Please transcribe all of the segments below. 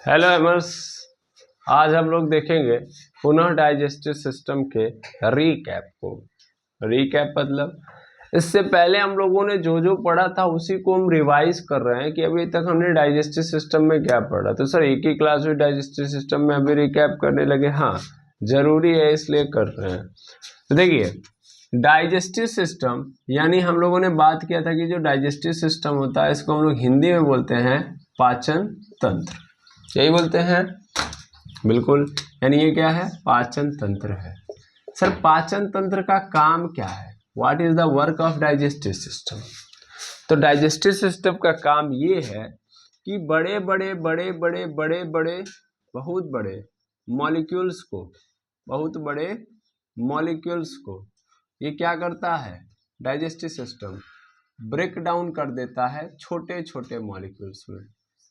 Hello एमर्स, आज हम लोग देखेंगे पुनः डाइजेस्टिव सिस्टम के रीकैप को। रीकैप मतलब इससे पहले हम लोगों ने जो जो पढ़ा था उसी को हम रिवाइज कर रहे हैं कि अभी तक हमने डाइजेस्टिव सिस्टम में क्या पढ़ा। तो सर एक ही क्लास हुई डाइजेस्टिव सिस्टम में, अभी रिकैप करने लगे? हाँ, जरूरी है इसलिए कर रहे हैं। तो देखिए, डाइजेस्टिव सिस्टम यानी हम लोगों ने बात किया था कि जो डाइजेस्टिव सिस्टम होता है इसको हम लोग हिंदी में बोलते हैं पाचन तंत्र। यही बोलते हैं, बिल्कुल। यानी ये क्या है? पाचन तंत्र है। सर पाचन तंत्र का काम क्या है? What is the work of digestive system? तो डाइजेस्टिव सिस्टम का काम ये है कि बड़े बड़े बड़े बड़े बड़े बड़े बहुत बड़े मॉलिक्यूल्स को, बहुत बड़े मॉलिक्यूल्स को ये क्या करता है? डाइजेस्टिव सिस्टम ब्रेक डाउन कर देता है छोटे छोटे मॉलिक्यूल्स में,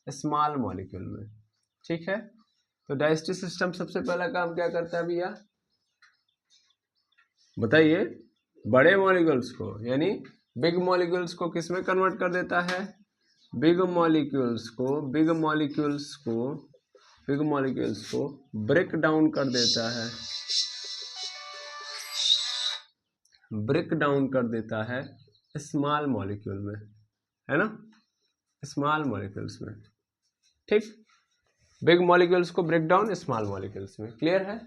स्मॉल मॉलिक्यूल में। ठीक है, तो डाइजेस्टिव सिस्टम सबसे पहला काम क्या करता है भैया, बताइए? बड़े मॉलिक्यूल्स को यानी बिग मॉलिक्यूल्स को किस में कन्वर्ट कर देता है? बिग मॉलिक्यूल्स को ब्रेक डाउन कर देता है, ब्रेक डाउन कर देता है स्मॉल मॉलिक्यूल में, है ना? स्मॉल मॉलिक्यूल्स में। ठीक, बिग मॉलिक्यूल्स को ब्रेक डाउन स्मॉल मॉलिक्यूल्स में। क्लियर है?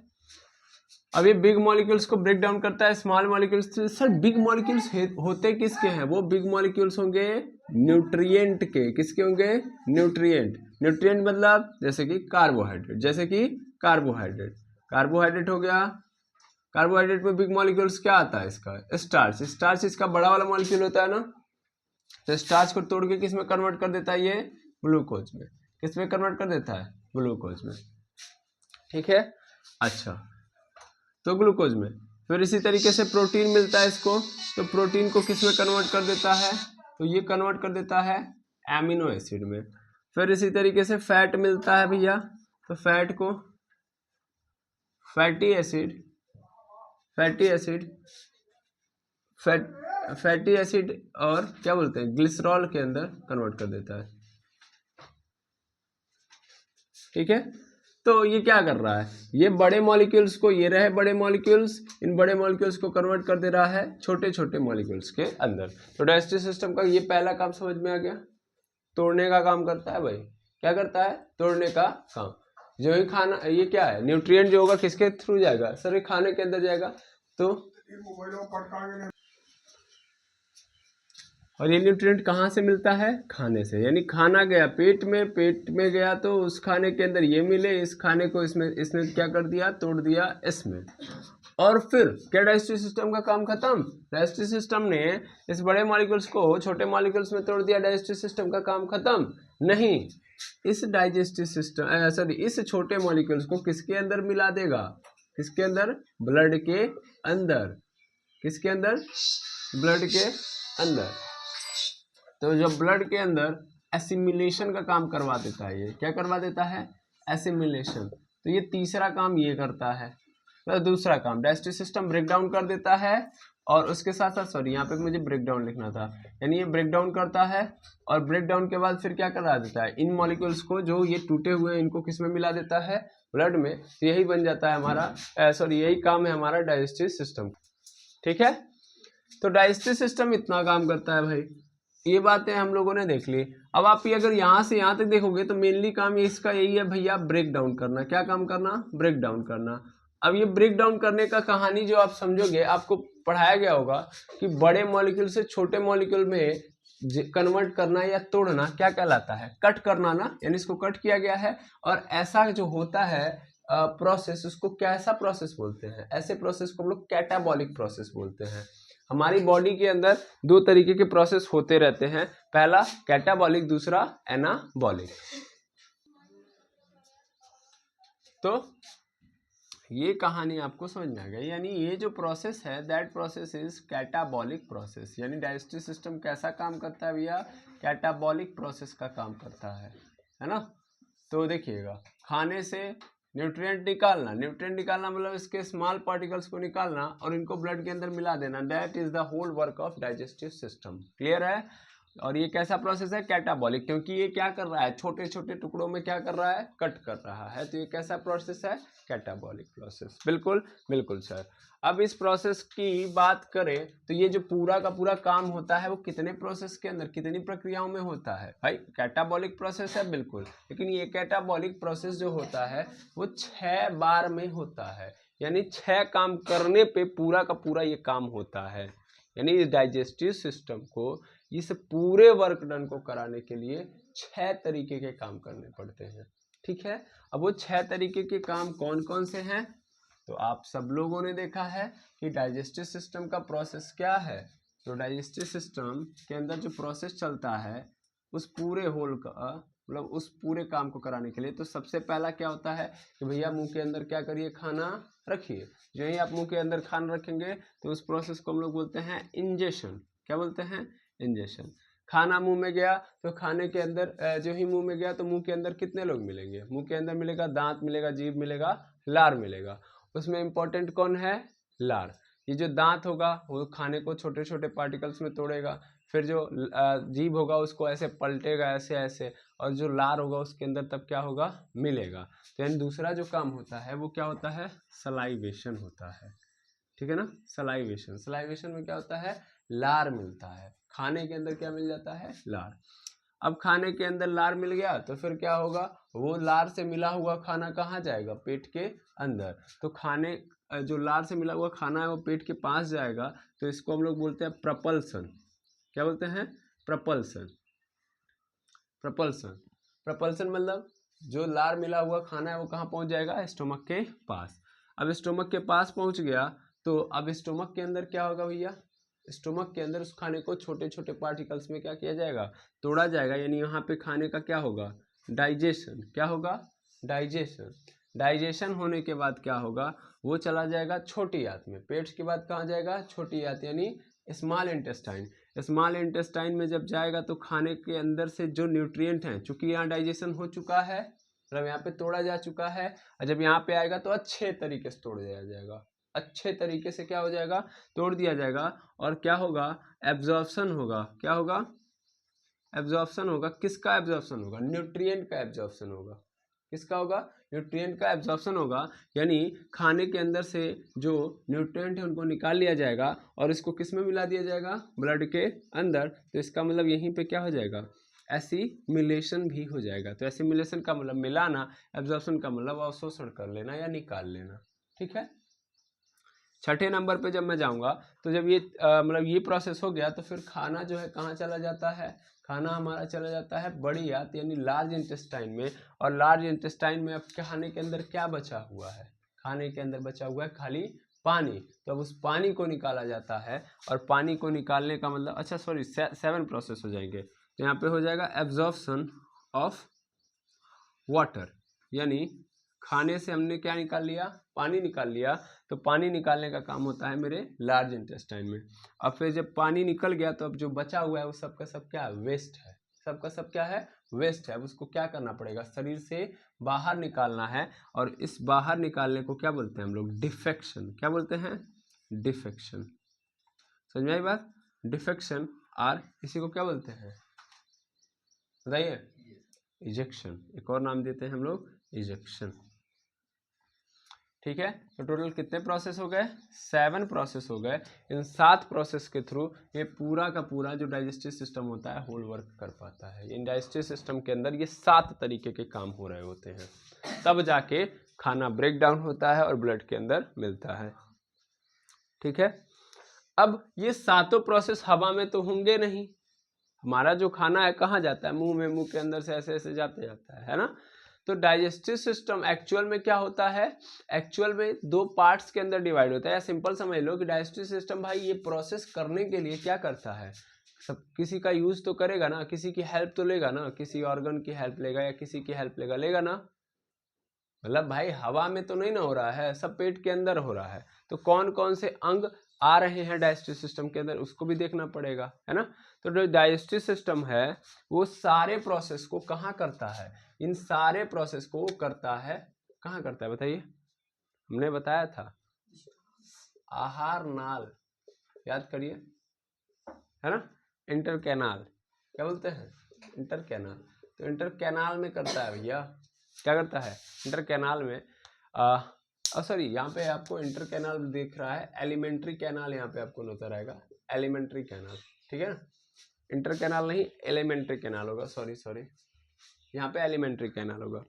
अब ये बिग मॉलिक्यूल्स को ब्रेक डाउन करता है small molecules. Sir big molecules होते किसके हैं? वो बिग मॉलिक्यूल्स होंगे न्यूट्रिएंट के। किसके होंगे? न्यूट्रिएंट। न्यूट्रिएंट मतलब जैसे कि कार्बोहाइड्रेट, जैसे कि कार्बोहाइड्रेट। कार्बोहाइड्रेट हो गया। कार्बोहाइड्रेट में बिग मॉलिक्यूल्स क्या आता है? इसका स्टार्च। स्टार्च इसका बड़ा वाला मॉलिक्यूल होता है ना, तो स्टार्च को तोड़ के किस में कन्वर्ट कर देता है? ये ग्लूकोज में। किस में कन्वर्ट कर देता है? ग्लूकोज में। ठीक है, अच्छा, तो ग्लूकोज में। फिर इसी तरीके से प्रोटीन मिलता है इसको, तो प्रोटीन को किस में कन्वर्ट कर देता है? तो ये कन्वर्ट कर देता है एमिनो एसिड में। फिर इसी तरीके से फैट मिलता है भैया, तो फैट को फैटी एसिड और क्या बोलते हैं, ग्लिसरॉल के अंदर कन्वर्ट कर देता है। ठीक है, तो ये क्या कर रहा है? ये बड़े मॉलिक्यूल्स को, ये रहे बड़े मॉलिक्यूल्स, इन बड़े मॉलिक्यूल्स को कन्वर्ट कर दे रहा है छोटे छोटे मॉलिक्यूल्स के अंदर। तो डाइजेस्टिव सिस्टम का ये पहला काम समझ में आ गया, तोड़ने का काम करता है भाई। क्या करता है? तोड़ने का काम। जो ही खाना, ये क्या है, न्यूट्रिएंट जो होगा किसके थ्रू जाएगा? सर ये खाने के अंदर जाएगा। तो और ये न्यूट्रिएंट कहाँ से मिलता है? खाने से। यानी खाना गया पेट में गया तो उस खाने के अंदर ये मिले, इस खाने को इसने क्या कर दिया? तोड़ दिया इसमें। और फिर क्या डाइजेस्टिव सिस्टम का काम खत्म? डाइजेस्टिव सिस्टम ने इस बड़े मॉलिक्यूल्स को छोटे मॉलिक्यूल्स में तोड़ दिया, डाइजेस्टिव सिस्टम का काम खत्म? नहीं, इस डाइजेस्टिव सिस्टम सॉरी इस छोटे मॉलिक्यूल्स को किसके अंदर मिला देगा? किसके अंदर? ब्लड के अंदर। किसके अंदर? ब्लड के अंदर। तो जब ब्लड के अंदर एसिमिलेशन का काम करवा देता है, ये क्या करवा देता है? एसिमिलेशन। तो ये तीसरा काम ये करता है। तो दूसरा काम, डाइजेस्टिव सिस्टम ब्रेक डाउन कर देता है, और उसके साथ साथ सॉरी यहाँ पे मुझे ब्रेक डाउन लिखना था, यानी ये ब्रेक डाउन करता है, और ब्रेक डाउन के बाद फिर क्या करा देता है? इन मॉलिक्यूल्स को जो ये टूटे हुए हैं इनको किस में मिला देता है? ब्लड में। तो यही बन जाता है हमारा सॉरी यही काम है हमारा डाइजेस्टिव सिस्टम। ठीक है, तो डाइजेस्टिव सिस्टम इतना काम करता है भाई। ये बातें हम लोगों ने देख ली। अब आप ये अगर यहाँ से यहाँ तक देखोगे तो मेनली काम ये इसका यही है भैया, ब्रेक डाउन करना। क्या काम करना? ब्रेक डाउन करना। अब ये ब्रेक डाउन करने का कहानी जो आप समझोगे, आपको पढ़ाया गया होगा कि बड़े मॉलिक्यूल से छोटे मॉलिक्यूल में कन्वर्ट करना या तोड़ना क्या कहलाता है? कट करना ना, यानी इसको कट किया गया है। और ऐसा जो होता है प्रोसेस, उसको कैसा प्रोसेस बोलते हैं? ऐसे प्रोसेस को हम लोग कैटाबॉलिक प्रोसेस बोलते हैं। हमारी बॉडी के अंदर दो तरीके के प्रोसेस होते रहते हैं, पहला कैटाबॉलिक, दूसरा एनाबॉलिक। तो ये कहानी आपको समझ में आ गई, यानी ये जो प्रोसेस है that process is catabolic process. यानी डाइजेस्टिव सिस्टम कैसा काम करता है भैया? कैटाबॉलिक प्रोसेस का काम करता है ना? तो देखिएगा, खाने से न्यूट्रिएंट निकालना मतलब इसके स्मॉल पार्टिकल्स को निकालना और इनको ब्लड के अंदर मिला देना, that is the whole work of digestive system. Clear है? और ये कैसा प्रोसेस है? कैटाबॉलिक, क्योंकि ये क्या कर रहा है? छोटे छोटे टुकड़ों में क्या कर रहा है? कट कर रहा है। तो ये कैसा प्रोसेस है? Catabolic process. बिल्कुल बिल्कुल सर। अब इस प्रोसेस की बात करें तो ये जो पूरा का पूरा काम होता है वो कितने प्रोसेस के अंदर, कितनी प्रक्रियाओं में होता है? भाई कैटाबॉलिक प्रोसेस है बिल्कुल, लेकिन ये कैटाबॉलिक प्रोसेस जो होता है वो 6 बार में होता है, यानी 6 काम करने पे पूरा का पूरा ये काम होता है। यानी इस डाइजेस्टिव सिस्टम को इस पूरे वर्क डन को कराने के लिए 6 तरीके के काम करने पड़ते हैं। ठीक है, अब वो 6 तरीके के काम कौन कौन से हैं? तो आप सब लोगों ने देखा है कि डाइजेस्टिव सिस्टम का प्रोसेस क्या है। तो डाइजेस्टिव सिस्टम के अंदर जो प्रोसेस चलता है उस पूरे होल का मतलब उस पूरे काम को कराने के लिए, तो सबसे पहला क्या होता है कि भैया मुंह के अंदर क्या करिए? खाना रखिए। जो ही आप मुंह के अंदर खाना रखेंगे तो उस प्रोसेस को हम लोग बोलते हैं इंजेशन। क्या बोलते हैं? इंजेशन। खाना मुंह में गया तो खाने के अंदर जो ही मुंह में गया तो मुंह के अंदर कितने लोग मिलेंगे? मुंह के अंदर मिलेगा दांत मिलेगा, जीभ मिलेगा, लार मिलेगा। उसमें इंपॉर्टेंट कौन है? लार। ये जो दांत होगा वो खाने को छोटे छोटे पार्टिकल्स में तोड़ेगा, फिर जो जीभ होगा उसको ऐसे पलटेगा ऐसे ऐसे, और जो लार होगा उसके अंदर तब क्या होगा? मिलेगा। तो यानी दूसरा जो काम होता है वो क्या होता है? सलाइवेशन होता है। ठीक है ना? सलाइवेशन। सलाइवेशन में क्या होता है? लार मिलता है। खाने के अंदर क्या मिल जाता है? लार। अब खाने के अंदर लार मिल गया तो फिर क्या होगा? वो लार से मिला हुआ खाना कहाँ जाएगा? पेट के अंदर। तो खाने जो लार से मिला हुआ खाना है वो पेट के पास जाएगा, तो इसको हम लोग बोलते हैं प्रपल्सन। क्या बोलते हैं? प्रपल्सन। प्रपल्सन। प्रपल्सन मतलब जो लार मिला हुआ खाना है वो कहाँ पहुंच जाएगा? स्टोमक के पास। अब स्टोमक के पास पहुंच गया तो अब स्टोमक के अंदर क्या होगा भैया? स्टोमक के अंदर उस खाने को छोटे छोटे पार्टिकल्स में क्या किया जाएगा? तोड़ा जाएगा। यानी यहाँ पे खाने का क्या होगा? डाइजेशन। क्या होगा? डाइजेशन। डाइजेशन होने के बाद क्या होगा? वो चला जाएगा छोटी आंत में। पेट के बाद कहाँ जाएगा? छोटी आंत, यानी स्मॉल इंटेस्टाइन। स्मॉल इंटेस्टाइन में जब जाएगा तो खाने के अंदर से जो न्यूट्रिएंट हैं, चूंकि यहाँ डाइजेशन हो चुका है मतलब यहाँ पे तोड़ा जा चुका है, और जब यहाँ पे आएगा तो अच्छे तरीके से तोड़ दिया जाएगा। अच्छे तरीके से क्या हो जाएगा? तोड़ दिया जाएगा। और क्या होगा? एब्जॉर्प्शन होगा। क्या होगा? एब्जॉर्प्शन होगा। किसका एब्जॉर्प्शन होगा? न्यूट्रिएंट का एब्जॉर्प्शन होगा। किसका होगा? न्यूट्रिएंट का एब्जॉर्प्शन होगा। यानी खाने के अंदर से जो न्यूट्रिएंट है उनको निकाल लिया जाएगा और इसको किस में मिला दिया जाएगा? ब्लड के अंदर। तो इसका मतलब यहीं पे क्या हो जाएगा? एसिमिलेशन भी हो जाएगा। तो एसिमिलेशन का मतलब मिलाना, एब्जॉर्प्शन का मतलब अवशोषण कर लेना या निकाल लेना। ठीक है। छठे नंबर पे जब मैं जाऊंगा तो जब ये मतलब ये प्रोसेस हो गया तो फिर खाना जो है कहाँ चला जाता है? खाना हमारा चला जाता है बड़ी आंत यानी लार्ज इंटेस्टाइन में। और लार्ज इंटेस्टाइन में अब खाने के अंदर क्या बचा हुआ है? खाने के अंदर बचा हुआ है खाली पानी। तो अब उस पानी को निकाला जाता है, और पानी को निकालने का मतलब, अच्छा सॉरी 7 प्रोसेस हो जाएंगे। तो यहाँ पे हो जाएगा एब्जॉर्प्शन ऑफ वाटर, यानी खाने से हमने क्या निकाल लिया? पानी निकाल लिया। तो पानी निकालने का काम होता है मेरे लार्ज इंटेस्टाइन में। अब फिर जब पानी निकल गया तो अब जो बचा हुआ है वो सब का सब क्या? वेस्ट है। सबका सब क्या है? वेस्ट है। अब उसको क्या करना पड़ेगा? शरीर से बाहर निकालना है। और इस बाहर निकालने को क्या बोलते हैं हम लोग? डिफेक्शन। क्या बोलते हैं? डिफेक्शन। समझ में आई बात? डिफेक्शन। और इसी को क्या बोलते हैं बताइए? इजेक्शन। एक और नाम देते हैं हम लोग, इजेक्शन। ठीक है। तो टोटल कितने प्रोसेस हो गए? 7 प्रोसेस हो गए। इन 7 प्रोसेस के थ्रू ये पूरा का पूरा जो डाइजेस्टिव सिस्टम होता है होल वर्क कर पाता है। इन डाइजेस्टिव सिस्टम के अंदर ये 7 तरीके के काम हो रहे होते हैं, तब जाके खाना ब्रेक डाउन होता है और ब्लड के अंदर मिलता है। ठीक है। अब ये 7 प्रोसेस हवा में तो होंगे नहीं। हमारा जो खाना है कहाँ जाता है? मुंह में। मुंह के अंदर से ऐसे ऐसे जाते जाता है ना। तो डाइजेस्टिव सिस्टम एक्चुअल में क्या होता है? एक्चुअल में 2 पार्ट्स के अंदर डिवाइड होता है। या सिंपल समझ लो कि डाइजेस्टिव सिस्टम भाई ये प्रोसेस करने के लिए क्या करता है? सब किसी का यूज तो करेगा ना, किसी की हेल्प तो लेगा ना, किसी ऑर्गन की हेल्प लेगा या किसी की हेल्प लेगा ना। मतलब भाई हवा में तो नहीं ना हो रहा है, सब पेट के अंदर हो रहा है। तो कौन कौन से अंग आ रहे हैं डाइजेस्टिव सिस्टम के अंदर उसको भी देखना पड़ेगा, है ना। तो जो डाइजेस्टिव सिस्टम है वो सारे प्रोसेस को कहाँ करता है? इन सारे प्रोसेस को करता है, कहाँ करता है बताइए? हमने बताया था आहार नाल, याद करिए, है ना, इंटर कैनाल। क्या बोलते हैं, इंटर कैनाल। तो इंटर कैनाल में करता है भैया, क्या करता है, इंटर कैनाल में सॉरी यहाँ पे आपको इंटर कैनाल दिख रहा है, एलिमेंट्री कैनाल यहाँ पे आपको नजर आएगा, एलिमेंट्री कैनाल, ठीक है ना, इंटर कैनाल नहीं एलिमेंट्री कैनाल होगा, सॉरी यहाँ पे एलिमेंट्री कैनाल होगा।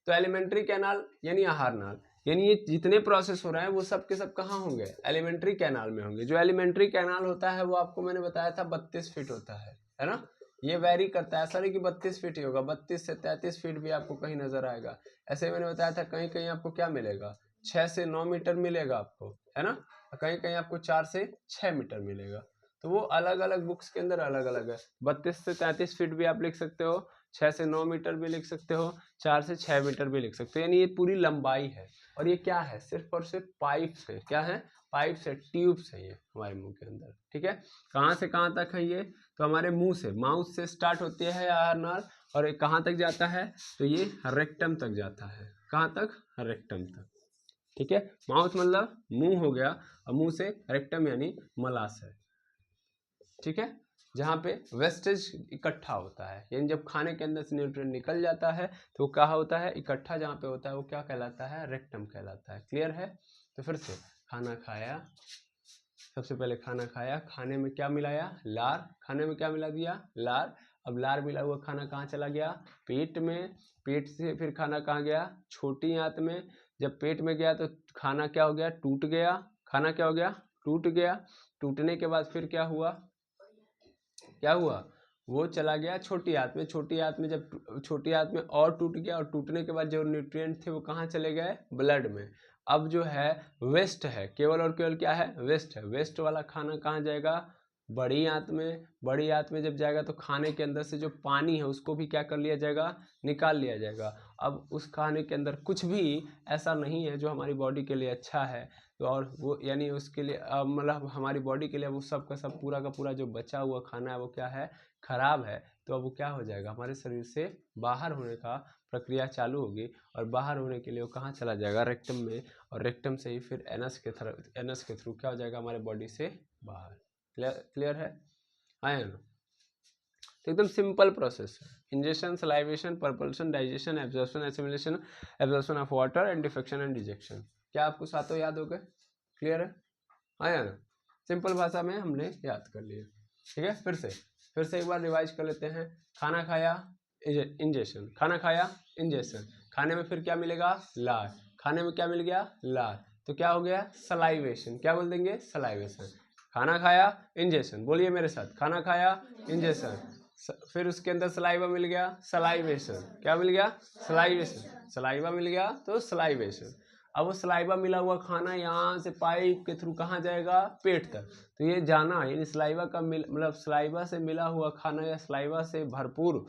तो एलिमेंट्री कैनाल यानी आहार नाल, यानी ये जितने प्रोसेस हो रहे हैं वो सब के सब कहाँ होंगे, एलिमेंट्री कैनाल में होंगे। जो एलिमेंट्री कैनाल होता है वो आपको मैंने बताया था 32 फीट होता है ना, ये वेरी करता है, ऐसा नहीं कि 32 फीट ही होगा, 32 से 33 फीट भी आपको कहीं नजर आएगा। ऐसे मैंने बताया था कहीं कहीं आपको क्या मिलेगा, 6 से 9 मीटर मिलेगा आपको, है ना, कहीं कहीं आपको 4 से 6 मीटर मिलेगा। तो वो अलग अलग बुक्स के अंदर अलग अलग है। 32 से 33 फीट भी आप लिख सकते हो, 6 से 9 मीटर भी लिख सकते हो, 4 से 6 मीटर भी लिख सकते हो, यानी ये पूरी लंबाई है। और ये क्या है, सिर्फ और सिर्फ पाइप से, क्या है, पाइप से, ट्यूब से ये हमारे मुंह के अंदर, ठीक है। कहाँ से कहाँ तक है ये, तो हमारे मुंह से, माउथ से स्टार्ट होती है आहार नाल, और ये कहाँ तक जाता है, तो ये रेक्टम तक जाता है। कहाँ तक, रेक्टम तक, ठीक है। माउथ मतलब मुंह हो गया, और मुंह से रेक्टम यानी मलाशय, ठीक है, जहाँ पे वेस्टेज इकट्ठा होता है, यानी जब खाने के अंदर से न्यूट्रिएंट निकल जाता है तो वो क्या होता है, इकट्ठा जहाँ पे होता है वो क्या कहलाता है, रेक्टम कहलाता है। क्लियर है। तो फिर से खाना खाया, सबसे पहले खाना खाया, खाने में क्या मिलाया, लार, खाने में क्या मिला दिया, लार। अब लार मिला हुआ खाना कहाँ चला गया, पेट में, पेट से फिर खाना कहाँ गया, छोटी आंत में। जब पेट में गया तो खाना क्या हो गया, टूट गया, खाना क्या हो गया, टूट गया। टूटने के बाद फिर क्या हुआ, क्या हुआ, वो चला गया छोटी आंत में। छोटी आंत में जब छोटी आंत में और टूट गया, और टूटने के बाद जो न्यूट्रिएंट थे वो कहाँ चले गए, ब्लड में। अब जो है वेस्ट है, केवल और केवल क्या है, वेस्ट है। वेस्ट वाला खाना कहाँ जाएगा, बड़ी आंत में। बड़ी आंत में जब जाएगा तो खाने के अंदर से जो पानी है उसको भी क्या कर लिया जाएगा, निकाल लिया जाएगा। अब उस खाने के अंदर कुछ भी ऐसा नहीं है जो हमारी बॉडी के लिए अच्छा है, तो और वो यानी उसके लिए मतलब हमारी बॉडी के लिए वो सब का सब पूरा का पूरा जो बचा हुआ खाना है वो क्या है, खराब है। तो अब वो क्या हो जाएगा, हमारे शरीर से बाहर होने का प्रक्रिया चालू होगी, और बाहर होने के लिए वो कहाँ चला जाएगा, रेक्टम में। और रेक्टम से ही फिर एनस के थ्रू क्या हो जाएगा, हमारे बॉडी से बाहर। क्लियर है, आया ना। तो एकदम सिंपल प्रोसेस है, ingestion, salivation, propulsion, digestion, absorption, assimilation, absorption of water and defecation and रिजेक्शन। क्या आपको सातों याद हो गए, क्लियर है, आया ना। सिंपल भाषा में हमने याद कर लिया, ठीक है। फिर से एक बार रिवाइज कर लेते हैं। खाना खाया, इंजेक्शन, खाना खाया, इंजेक्शन, खाने में फिर क्या मिलेगा, लार, खाने में क्या मिल गया, लार, तो क्या हो गया, सलाइवेशन। क्या बोल देंगे, सलाइवेशन। खाना खाया, इंजेक्शन, बोलिए मेरे साथ, खाना खाया, इंजेक्शन, फिर उसके अंदर सलाइवा मिल गया, सलाइवेशन, क्या मिल गया, सलाइवेशन, सलाइवा मिल गया तो सलाइवेशन। अब वो सलाइवा मिला हुआ खाना यहाँ से पाइप के थ्रू कहाँ जाएगा, पेट तक। तो ये जाना यानी सलाइवा का मतलब सलाइवा से मिला हुआ खाना या सलाइवा से भरपूर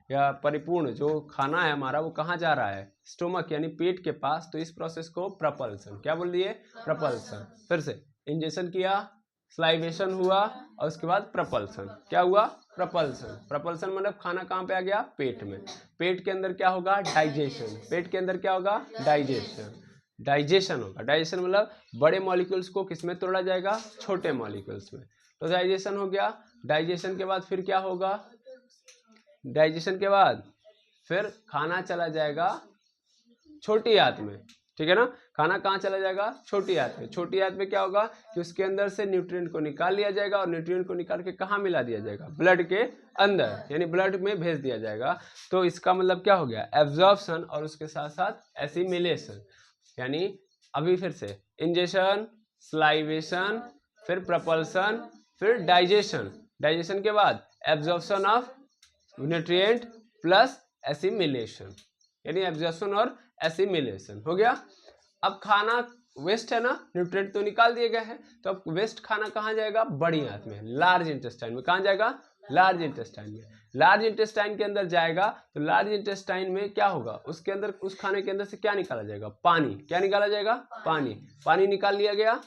या परिपूर्ण जो खाना है हमारा वो कहाँ जा रहा है, स्टोमक यानी पेट के पास। तो इस प्रोसेस को प्रपल्सन, क्या बोल दिए, प्रपल्सन। फिर से इंजेक्शन किया, स्लाइवेशन हुआ, और उसके बाद प्रपल्सन, क्या हुआ, प्रपल्सन। प्रपल्सन मतलब खाना कहाँ पे आ गया, पेट में। पेट के अंदर क्या होगा, डाइजेशन, पेट के अंदर क्या होगा, डाइजेशन, डाइजेशन होगा। डाइजेशन मतलब बड़े मॉलिक्यूल्स को किसमें तोड़ा जाएगा, छोटे मॉलिक्यूल्स में। तो डाइजेशन हो गया। डाइजेशन के बाद फिर क्या होगा, डाइजेशन के बाद फिर खाना चला जाएगा छोटी आंत में, ठीक है ना। खाना कहाँ चला जाएगा, छोटी आंत में। छोटी आंत में क्या होगा कि उसके अंदर से न्यूट्रिएंट को निकाल लिया जाएगा, और न्यूट्रिएंट को निकाल के कहाँ मिला दिया जाएगा, ब्लड के अंदर, यानी ब्लड में भेज दिया जाएगा। तो इसका मतलब क्या हो गया, एब्जॉर्प्शन और उसके साथ साथ एसिमिलेशन। यानी अभी फिर से इंजेक्शन, स्लाइवेशन, फिर प्रपल्सन, फिर डाइजेशन, डाइजेशन के बाद absorption of nutrient plus assimilation, यानी एब्जॉर्प्शन और एसिमिलेशन हो गया। अब खाना वेस्ट है ना, न्यूट्रिएंट तो निकाल दिए गए हैं, तो अब वेस्ट खाना कहाँ जाएगा, बड़ी आंत में, लार्ज इंटेस्टाइन में। कहाँ जाएगा, लार्ज इंटेस्टाइन में। लार्ज इंटेस्टाइन के अंदर जाएगा तो लार्ज इंटेस्टाइन में क्या होगा, उसके अंदर, उस खाने के अंदर से क्या निकाला जाएगा, पानी। क्या निकाला जाएगा, पानी। पानी निकाल लिया गया,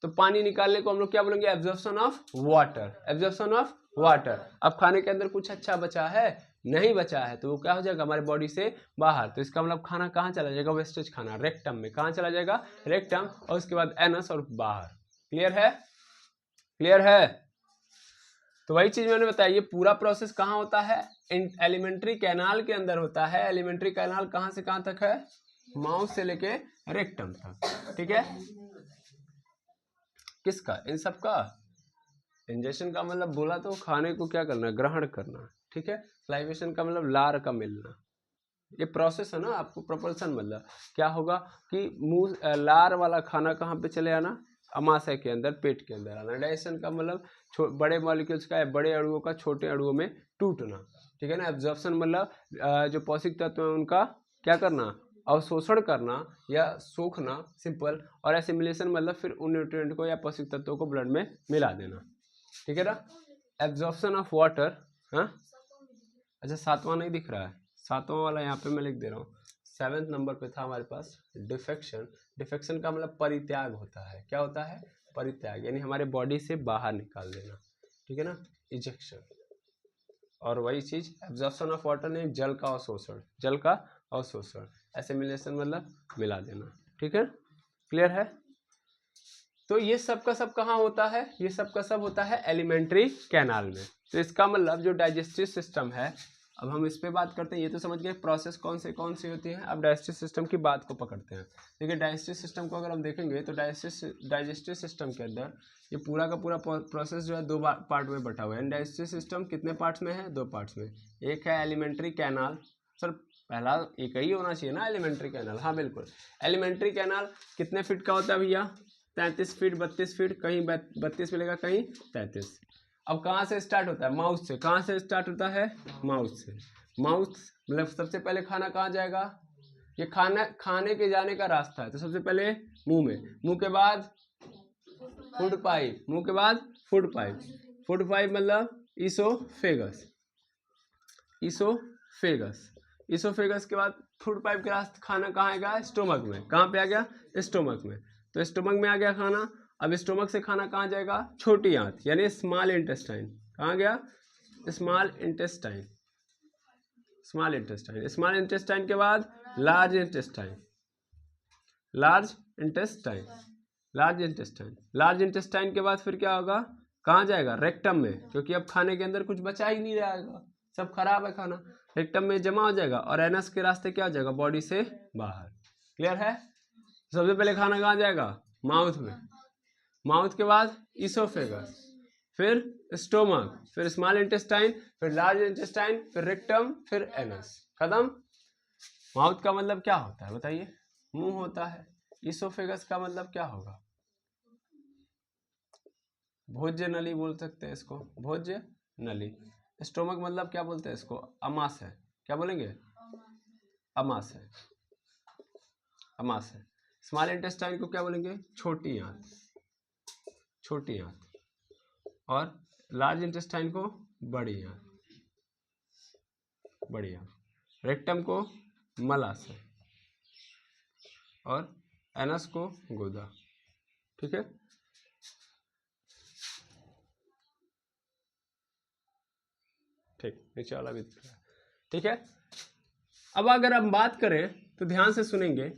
तो पानी निकालने को हम लोग क्या बोलेंगे, absorption of water, absorption of water. अब खाने के अंदर कुछ अच्छा बचा है, नहीं बचा है, तो वो क्या हो जाएगा, हमारे बॉडी से बाहर। तो इसका मतलब खाना कहाँ चला जाएगा, वेस्टेज खाना रेक्टम में। कहाँ चला जाएगा, रेक्टम, और उसके बाद एनस और बाहर। क्लियर है, क्लियर है। तो वही चीज मैंने बताया, ये पूरा प्रोसेस कहाँ होता है, एलिमेंट्री कैनाल के अंदर होता है। एलिमेंट्री कैनाल कहाँ से कहाँ तक है, माउथ से लेके रेक्टम तक, ठीक है। किसका, इन सब का। इंजेक्शन का मतलब बोला तो खाने को क्या करना, ग्रहण करना, ठीक है। सलाइवेशन का मतलब लार का मिलना। ये प्रोसेस है ना, आपको प्रोपल्सन मतलब क्या होगा कि मुंह लार वाला खाना कहाँ पे चले आना, अमाशय के अंदर, पेट के अंदर आना। डाइजेशन का मतलब बड़े मॉलिक्यूल्स का, बड़े अणुओं का छोटे अणुओं में टूटना, ठीक है ना। एब्जॉर्प्शन मतलब जो पौष्टिक तत्व है उनका क्या करना, अवशोषण करना या सोखना, सिंपल। और एसिमिलेशन मतलब फिर उन न्यूट्रिएंट को या पौष्टिक तत्वों को ब्लड में मिला देना, ठीक है ना। एब्जॉर्प्शन ऑफ वाटर, हाँ अच्छा 7वां नहीं दिख रहा है, 7वां वाला यहाँ पे मैं लिख दे रहा हूँ। 7th नंबर पे था हमारे पास डिफेक्शन। डिफेक्शन का मतलब परित्याग होता है। क्या होता है, परित्याग, यानी हमारे बॉडी से बाहर निकाल देना, ठीक है ना, इजेक्शन। और वही चीज एब्जॉर्प्शन ऑफ वाटर ने जल का अवशोषण, जल का अवशोषण। एसिमिलेशन मतलब मिला देना, ठीक है, क्लियर है। तो ये सब का सब कहाँ होता है, ये सब का सब होता है एलिमेंट्री कैनाल में। तो इसका मतलब जो डाइजेस्टिव सिस्टम है, अब हम इस पे बात करते हैं। ये तो समझ गए प्रोसेस कौन सी होती है। अब डाइजेस्टिव सिस्टम की बात को पकड़ते हैं। देखिए डाइजेस्टिव सिस्टम को अगर हम देखेंगे तो डाइजेस्टिव सिस्टम के अंदर ये पूरा का पूरा प्रोसेस जो है 2 पार्ट में बटा हुआ है। डाइजेस्टिव सिस्टम कितने पार्ट्स में है, 2 पार्ट्स में। एक है एलिमेंट्री कैनाल, सर पहला एक ही होना चाहिए ना, एलिमेंट्री कैनाल, हाँ बिल्कुल। एलिमेंट्री कैनाल कितने फीट का होता है भैया, 33 फीट, 32 फीट, कहीं 32 मिलेगा, कहीं 33। अब कहाँ से स्टार्ट होता है, माउथ से। कहाँ से स्टार्ट होता है, माउथ से। माउथ मतलब सबसे पहले खाना कहाँ जाएगा, ये खाने के जाने का रास्ता है। तो सबसे पहले मुंह में, मुंह के बाद फूड पाइप, मुंह के बाद फूड पाइप। फूड पाइप मतलब ईसोफेगस, ईसोफेगस। ईसोफेगस के बाद फूड पाइप के रास्ते खाना कहाँ आएगा, स्टोमक में। कहाँ पे आ गया, स्टोमक में। तो स्टोमक में आ गया खाना। अब स्टोमक से खाना कहाँ जाएगा, छोटी आंत यानी स्मॉल इंटेस्टाइन। कहाँ गया, small intestine. Small intestine, small intestine के बाद large intestine, large intestine, large intestine. Large intestine के बाद फिर क्या होगा, कहाँ जाएगा, रेक्टम में, क्योंकि अब खाने के अंदर कुछ बचा ही नहीं रहेगा, सब खराब है खाना। रेक्टम में जमा हो जाएगा और एनस के रास्ते क्या हो जाएगा, बॉडी से बाहर। क्लियर है। सबसे पहले खाना कहाँ जाएगा, माउथ में। माउथ के बाद ईसोफेगस, फिर स्टोमक, फिर स्मॉल इंटेस्टाइन, फिर लार्ज इंटेस्टाइन, फिर रेक्टम, फिर एनस, खत्म। माउथ का मतलब क्या होता है बताइए, मुंह होता है। ईसोफेगस का मतलब क्या होगा, भोज्य नली बोल सकते हैं इसको, भोज्य नली। स्टोमक मतलब क्या बोलते हैं इसको, अमाशय। क्या बोलेंगे, अमाशय, अमाशय। स्मॉल इंटेस्टाइन को क्या बोलेंगे, छोटी आंत, छोटी आंत। और लार्ज इंटेस्टाइन को बड़ी आंत, बड़ी आंत। रेक्टम को मलाशय और एनस को गुदा, ठीक है। ठीक, नीचे वाला भी दिख रहा है, ठीक है। अब अगर हम बात करें तो ध्यान से सुनेंगे,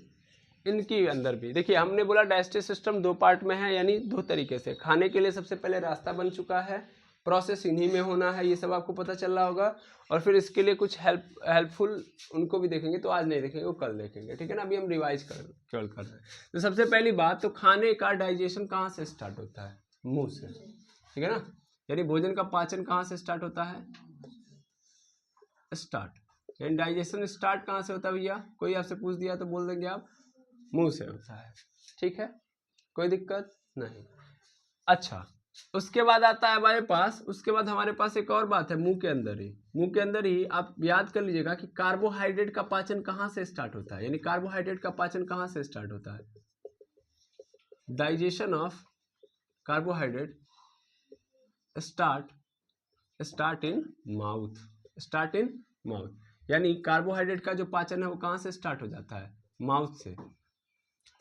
इनकी अंदर भी देखिए, हमने बोला डाइजेस्टिव सिस्टम 2 पार्ट में है, यानी 2 तरीके से। खाने के लिए सबसे पहले रास्ता बन चुका है, प्रोसेस इन्हीं में होना है, ये सब आपको पता चल रहा होगा। और फिर इसके लिए कुछ हेल्पफुल उनको भी देखेंगे, तो आज नहीं देखेंगे, वो कल देखेंगे, ठीक है ना। अभी हम रिवाइज केवल कर रहे हैं। तो सबसे पहली बात, तो खाने का डाइजेशन कहाँ से स्टार्ट होता है, मुंह से, ठीक है ना। यानी भोजन का पाचन कहाँ से स्टार्ट होता है, स्टार्ट, यानी डाइजेशन स्टार्ट कहाँ से होता है भैया, कोई आपसे पूछ दिया तो बोल देंगे आप, मुंह से होता है, ठीक है, कोई दिक्कत नहीं। अच्छा, उसके बाद आता है हमारे पास, उसके बाद हमारे पास एक और बात है, मुंह के अंदर ही, मुंह के अंदर ही आप याद कर लीजिएगा कि कार्बोहाइड्रेट का पाचन कहाँ से स्टार्ट होता है, यानी कार्बोहाइड्रेट का पाचन कहाँ से स्टार्ट होता है, digestion of carbohydrate start in mouth, start in mouth. यानी कार्बोहाइड्रेट का जो पाचन है वो कहाँ से स्टार्ट हो जाता है, माउथ से।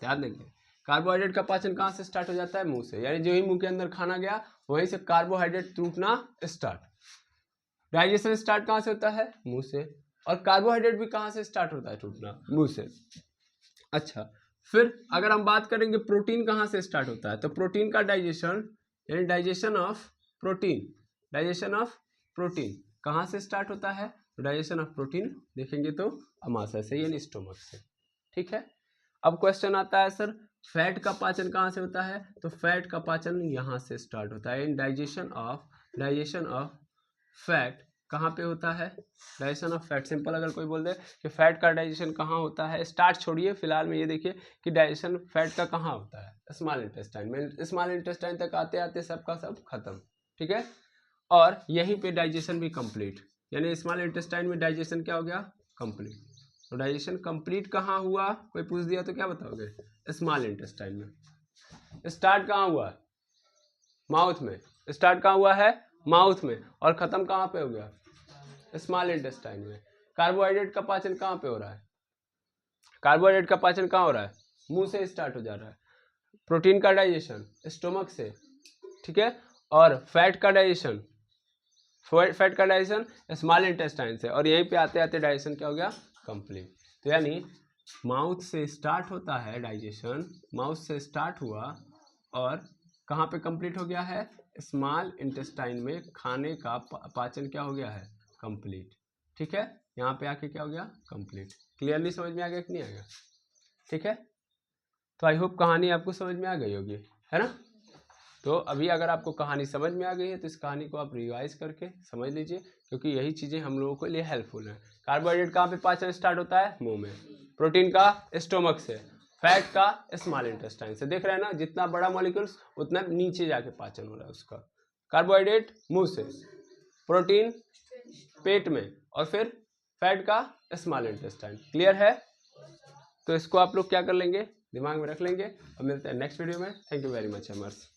ध्यान देंगे, कार्बोहाइड्रेट का पाचन कहाँ से स्टार्ट हो जाता है, मुंह से। यानी जो ही मुंह के अंदर खाना गया वहीं से कार्बोहाइड्रेट टूटना स्टार्ट। डाइजेशन स्टार्ट कहाँ से होता है, मुंह से। और कार्बोहाइड्रेट भी कहाँ से स्टार्ट होता है टूटना, मुंह से। अच्छा, फिर अगर हम बात करेंगे प्रोटीन कहाँ से स्टार्ट होता है, तो प्रोटीन का डाइजेशन, यानी digestion of protein digestion of protein कहाँ से स्टार्ट होता है? डाइजेशन ऑफ प्रोटीन देखेंगे तो अमाशय से यानी स्टोमक से। ठीक है, अब क्वेश्चन आता है सर फैट का पाचन कहाँ से होता है? तो फैट का पाचन यहाँ से स्टार्ट होता है। इन डाइजेशन ऑफ फैट कहाँ पे होता है? डाइजेशन ऑफ फैट, सिंपल अगर कोई बोल दे कि फैट का डाइजेशन कहाँ होता है, स्टार्ट छोड़िए, फिलहाल में ये देखिए कि डाइजेशन फैट का कहाँ होता है? स्मॉल इंटेस्टाइन में। स्मॉल इंटेस्टाइन तक आते आते सबका सब खत्म। ठीक है, और यहीं पे डाइजेशन भी कंप्लीट, यानी स्मॉल इंटेस्टाइन में डाइजेशन क्या हो गया? कंप्लीट। तो डाइजेशन कंप्लीट कहाँ हुआ? कोई पूछ दिया तो क्या बताओगे? स्मॉल इंटेस्टाइन में। स्टार्ट कहाँ हुआ? माउथ में। स्टार्ट कहाँ हुआ है? माउथ में। और खत्म कहाँ पे हो गया? स्मॉल इंटेस्टाइन में। कार्बोहाइड्रेट का पाचन कहाँ पे हो रहा है? कार्बोहाइड्रेट का पाचन कहाँ हो रहा है? मुंह से स्टार्ट हो जा रहा है। प्रोटीन का डाइजेशन स्टोमक से। ठीक है, और फैट का डाइजेशन स्मॉल इंटेस्टाइन से, और यहीं पे आते आते डाइजेशन क्या हो गया? कंप्लीट। तो यानी माउथ से स्टार्ट होता है डाइजेशन, माउथ से स्टार्ट हुआ और कहाँ पे कंप्लीट हो गया है? स्मॉल इंटेस्टाइन में खाने का पाचन क्या हो गया है? कंप्लीट। ठीक है, यहाँ पे आके क्या हो गया? कंप्लीट। क्लियरली समझ में आ गया कि नहीं आ गया? ठीक है, तो आई होप कहानी आपको समझ में आ गई होगी, है ना? तो अभी अगर आपको कहानी समझ में आ गई है तो इस कहानी को आप रिवाइज करके समझ लीजिए, क्योंकि यही चीज़ें हम लोगों के लिए हेल्पफुल है। कार्बोहाइड्रेट कहाँ पे पाचन स्टार्ट होता है? मुंह में। प्रोटीन का स्टोमक से। फैट का स्मॉल इंटेस्टाइन से। देख रहे हैं ना, जितना बड़ा मॉलिक्यूल्स उतना नीचे जाके पाचन हो रहा है उसका। कार्बोहाइड्रेट मुंह से, प्रोटीन पेट में, और फिर फैट का स्मॉल इंटेस्टाइन। क्लियर है? तो इसको आप लोग क्या कर लेंगे? दिमाग में रख लेंगे, और मिलते हैं नेक्स्ट वीडियो में। Thank you very much अमर्स।